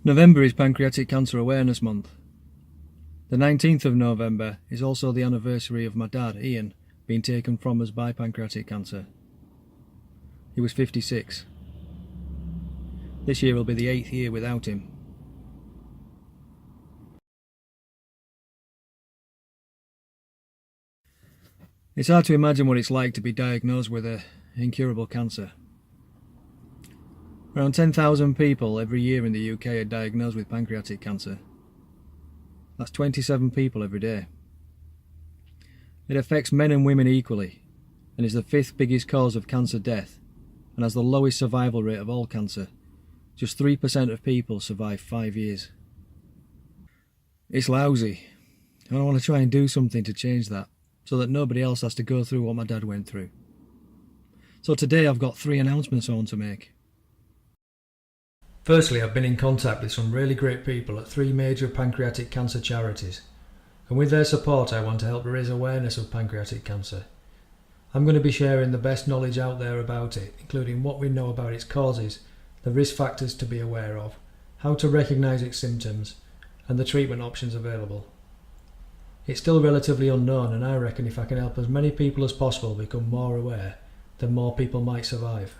November is Pancreatic Cancer Awareness Month. The 19th of November is also the anniversary of my dad, Ian, being taken from us by pancreatic cancer. He was 56. This year will be the 8th year without him. It's hard to imagine what it's like to be diagnosed with an incurable cancer. Around 10,000 people every year in the UK are diagnosed with pancreatic cancer. That's 27 people every day. It affects men and women equally and is the 5th biggest cause of cancer death and has the lowest survival rate of all cancer. Just 3% of people survive 5 years. It's lousy, and I want to try and do something to change that so that nobody else has to go through what my dad went through. So today I've got 3 announcements I want to make. Firstly, I've been in contact with some really great people at 3 major pancreatic cancer charities, and with their support I want to help raise awareness of pancreatic cancer. I'm going to be sharing the best knowledge out there about it, including what we know about its causes, the risk factors to be aware of, how to recognise its symptoms, and the treatment options available. It's still relatively unknown, and I reckon if I can help as many people as possible become more aware, then more people might survive.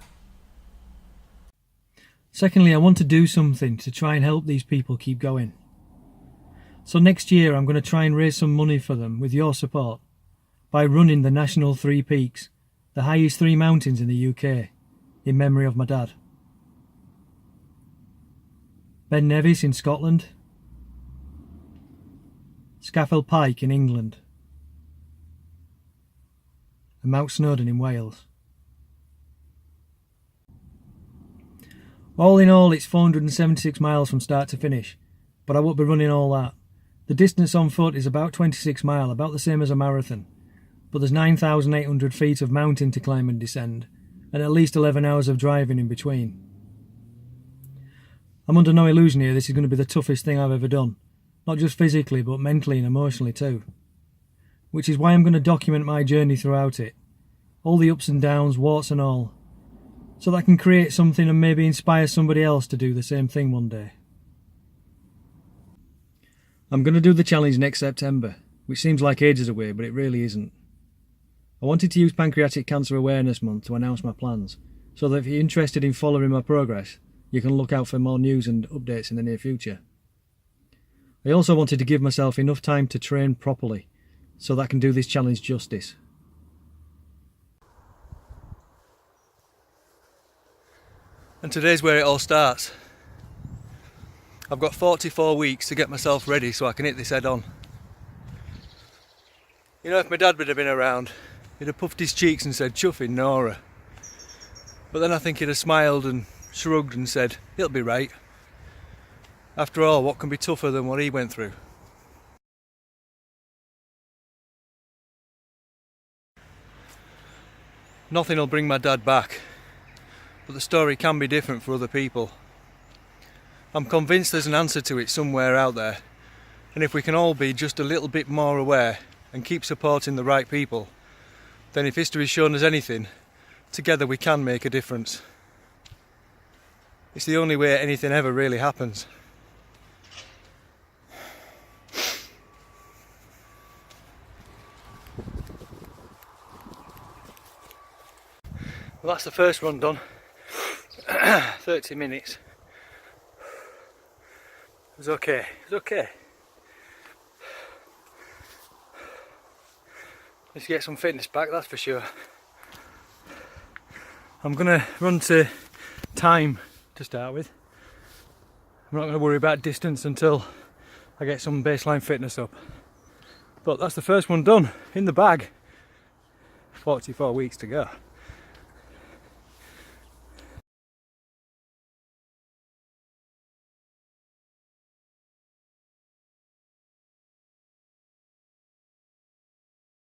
Secondly, I want to do something to try and help these people keep going. So next year I'm going to try and raise some money for them with your support by running the National 3 Peaks, the highest 3 mountains in the UK, in memory of my dad. Ben Nevis in Scotland, Scafell Pike in England, and Mount Snowdon in Wales. All in all, it's 476 miles from start to finish, but I won't be running all that. The distance on foot is about 26 miles, about the same as a marathon, but there's 9,800 feet of mountain to climb and descend, and at least 11 hours of driving in between. I'm under no illusion here this is going to be the toughest thing I've ever done, not just physically but mentally and emotionally too. Which is why I'm going to document my journey throughout it, all the ups and downs, warts and all, so that I can create something and maybe inspire somebody else to do the same thing one day. I'm going to do the challenge next September, which seems like ages away, but it really isn't. I wanted to use Pancreatic Cancer Awareness Month to announce my plans, so that if you're interested in following my progress, you can look out for more news and updates in the near future. I also wanted to give myself enough time to train properly, so that I can do this challenge justice. And today's where it all starts. I've got 44 weeks to get myself ready so I can hit this head on. You know, if my dad would have been around, he'd have puffed his cheeks and said, "Chuffing Nora." But then I think he'd have smiled and shrugged and said, "It'll be right." After all, what can be tougher than what he went through? Nothing will bring my dad back, but the story can be different for other people. I'm convinced there's an answer to it somewhere out there, and if we can all be just a little bit more aware and keep supporting the right people, then if history's shown us anything, together we can make a difference. It's the only way anything ever really happens. Well, that's the first run done. 30 minutes. It was okay. It was okay. Let's get some fitness back, that's for sure. I'm gonna run to time to start with. I'm not gonna worry about distance until I get some baseline fitness up. But that's the first one done, in the bag. 44 weeks to go.